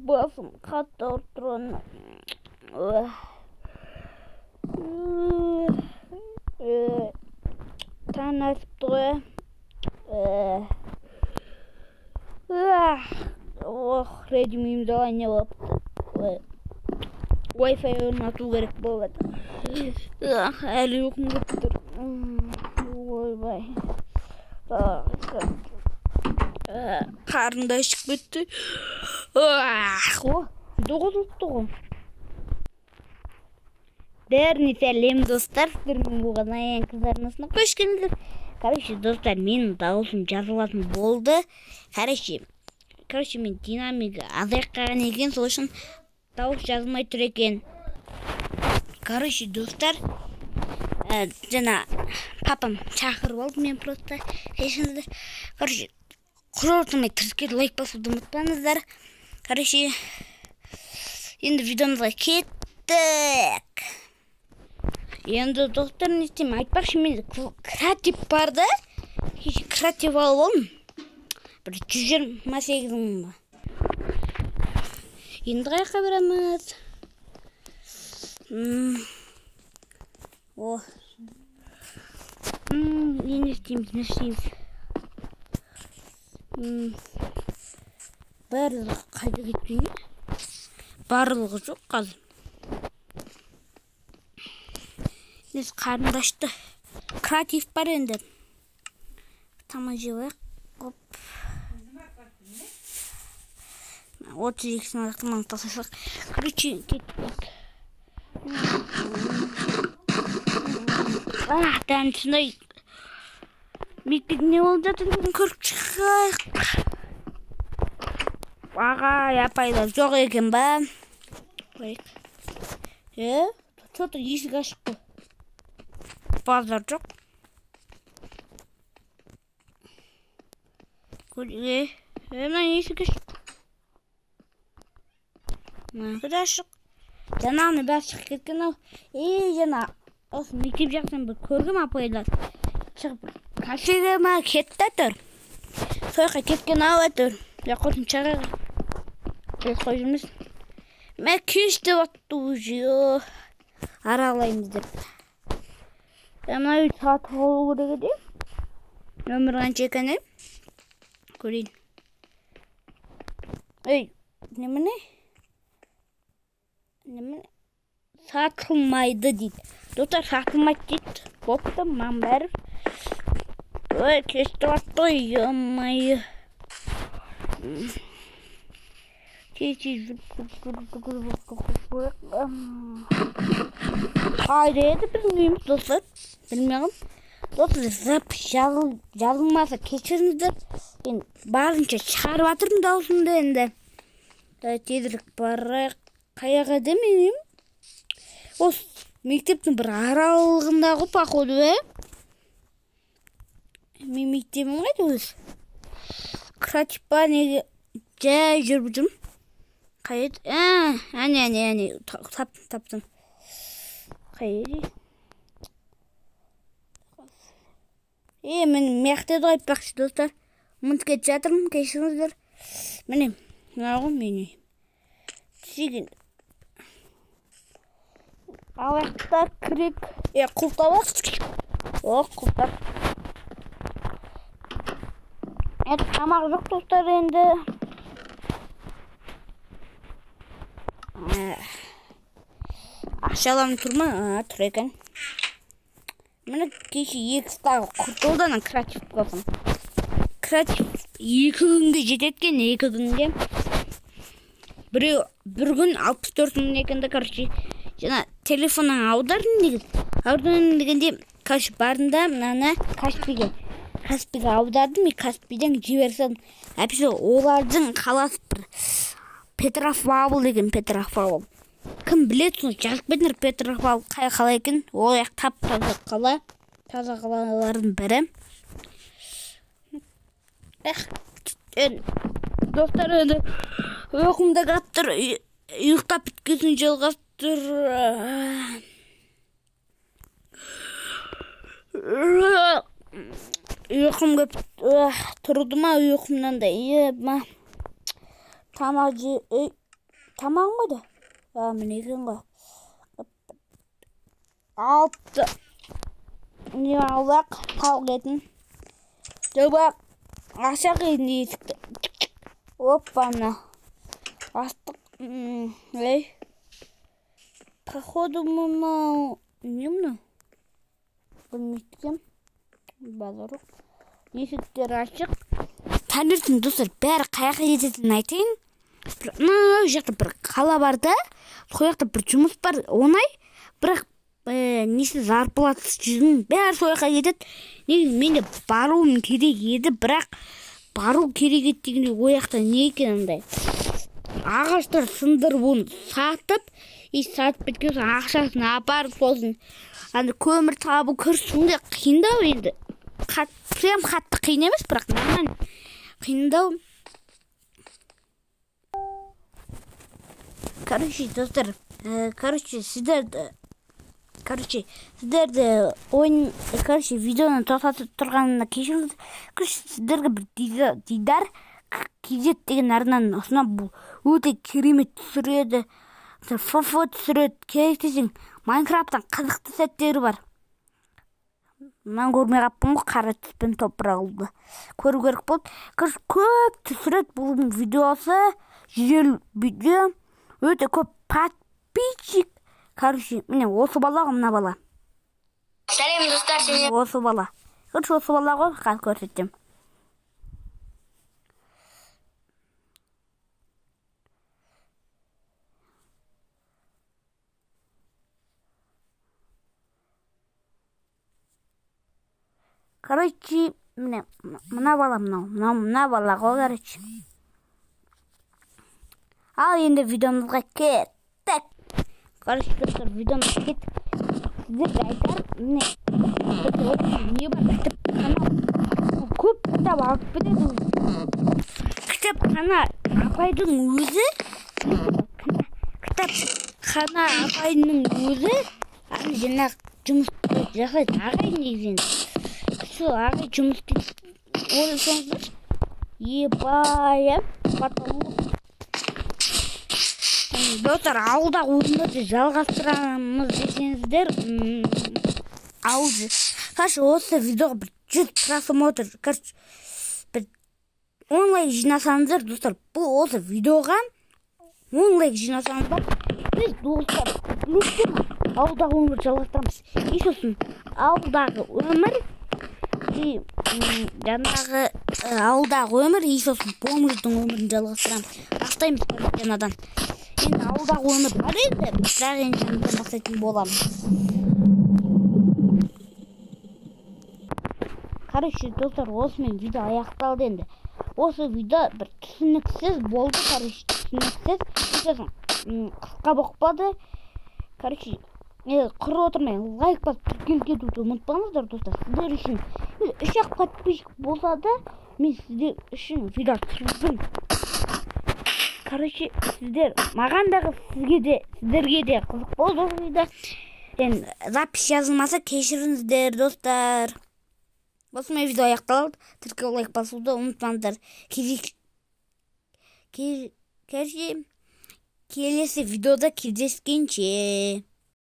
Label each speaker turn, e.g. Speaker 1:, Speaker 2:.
Speaker 1: Басым қатты ауырып тұрғаны. Таң асып тұр. Режимім не болыпты. Wi-Fi орнату керек болады. Әлі ұйқым келіп тұр. Ойбай. Қарным да ішіп кетті. Доғыз. Бәріне сәлем достар, сіздермен болған аян қыздарынасына қош келдіңіздер. Короче, достар, менің дауысым жазылатын болды. Короче, мен динамика азайып қалған екен, сол үшін дауыс жазылмай тұр екен. Короче, достар, жаңа папам шақырып алды, мен просто кешіріңіздер. Короче, құрылтымай кіріске лайк басуды ұмытпаңыздар. Короче, енді видеомызға кеттік. Енді достар, не істеймін, айтпақшы, менде креатив бар да, креатив алып алдым. Бір 128 мың ба. Енді қайыққа барамыз. Не істейміз. Барлығы қайда кетпейін? Барлығы жоқ қазір. Несі қарындашты. Креатив бар енді. Тамақ жеп қоп. 32-сін аяқтыман тасасақ. Короче, кеттік. Тәнісінай. Мектеп не болып жатырын көріп шығайық. Ағай, апайлар жоқ екен ба? Что-то есік ашық қой. Базар жоқ. Мына есік ашық. Мына ашық. Жаңағыны бәрі шығып кеткен ау. Жаңа осы мектеп жақтан бір көргім апайлар. Шығып кафеге ма кетті тұр. Сойқа кеткен ау әтір. Қосымшаға қойымыз. Мен кешті батты уже. Аралаймыз деп. Мына үй сатып алу керек еді. Нөмір қанша екені көрейін. Немене? Сатылмайды дейді. Достар, сатылмайды дейді. Бопты, ман бәрі. Кешті батты, емайы. Қайда еді біздің үйіміз, достар? Білмеғым. Достар, зап жазылмаса кешіріңіздер. Барынша шығарып атырмын даусымды енді. Тезірік барайық. Қаяға демеймін? Осы мектептің бір аралығындағы походу, Мен мектебім қайды өз? Креатив па неге жай жүріп жүрмін. Қайда? Әне, таптым. Қайда? Мен мектепті айтпақшы, достар. Ұмытып кетіп жатырмын, кешіріңіздер. Міне, мынау ғой менің. Түсеген. Аяқта кірек. Құлтабақ. Құлтап. Тамақ жоқ, достар, енді. Ақшаларым тұр ма? Тұр екен. Міне кеше 2-стағы құртылдан креатив болсын. Креатив 2 күнге жететкен, 2 күнге. Біреу бір күн 64 мың екенді, короче. Жаңа телефонның аудардың дегенде, короче, барында мынаны Каспиге аудардым, мен Каспиден жіберсем. Әпсі олардың қаласы бір Петропавл деген Петропавл. Кім білетсің, жазып кетіңдер Петропавл қай қала екен? Ол тап-таза қала. Таза қалалардың бірі. Достар, енді оқымда қаптыр, ұйықтап біткесін жалғастыр. Uykum көп тұрды ма uykumdan da ма тамақ тамағым қайда? Міне екен ғой. Алты не алақ тауық етін. Дөбақ ашақ етін есікті. Опа мына астық. Походу мынау не мынау? Білмейді. Базар. Есіктер ашық. Таңертең достар бәрі қаяққа кететінін айтайын. Мына жақта бір қала бар да, сол жақта бір жұмыс бар, оңай. Бірақ несі зарплатасы жүздің бәрі сол жаққа кетеді. Негізі менде баруым керек еді, бірақ бару керек еді дегенде ол жақта не екен андай. Ағаштар сындырып оны сатып, сатып біткен соң ақшасын апарып сосын көмір табу күрсінге қиындау енді. Прям қатты қиын емес, бірақ нормально қиындау. Короче, достар, сіздерді ойын, видеоны тоқтатып тұрғанына кешіріңіз. Сіздерге бір дидар кезет деген арнаны ұсынамын. Бұл өте керемет түсіреді, фофо түсіреді. Керек десең, Майнкрафттан қызықты сәттері бар. Мен көрмей қаппын ғой, қара түспен топырағылды. Көру керек болды. Көп түсіреді бұл видеосы, 150 видео. Өте көп подписчик. Міне осы бала ғой, мына бала.
Speaker 2: Сәлем достар,
Speaker 1: осы бала. Осы бала ғой, қазір көрсетем. Короче, міне мына бала, мына бала ғой, короче. Ал енді видеомызға кеттік. Короче, достар, видеомызға кеттік. Сіздерге айтар, міне не бар, кітапхана. Көп кітап алып береді. Кітапхана апайдың өзі, кітапхана апайдың өзі, жаңағы жұмысты жасайды. Ағай негізінен. Сол ағай жұмысты ойласаңыздар. Ебай, потому достар, ауылдағы өмірді жалғастырамыз десеңіздер, осы видеоға бір 100 просмотр, бір 10 лайк жинасаңыздар, достар, бұл осы видеоға 10 лайк жинасаңыздар, біз достар, ауылдағы өмірді жалғастырамыз. Ешосын ауылдағы өмір, жаңағы ауылдағы өмір, ешосын помырдың өмірін жалғастырамыз. Бастаймыз жаңадан. Енді ауылдағы өмір бар еді, бірақ енді мақсатын боламыз. Короче, достар, осымен видео аяқталды енді. Осы видео бір түсініксіз болды, короче, түсініксіз. Қысқа боқпады. Короче, құры отырмай, лайк басып тіркеліп кетуді ұмытпаңыздар, достар. Сіздер үшін 3-ақ подписчик болса да, мен сіздер үшін видео түсірдім. Короче, сіздер, мағандағы сіздерге де қызық болды осы видео. Запись жазылмаса кешіріңіздер, достар. Осымен видео аяқталды. Тіркеліп лайк басуды ұмытпаңыздар. Келесі видеода кездескенше.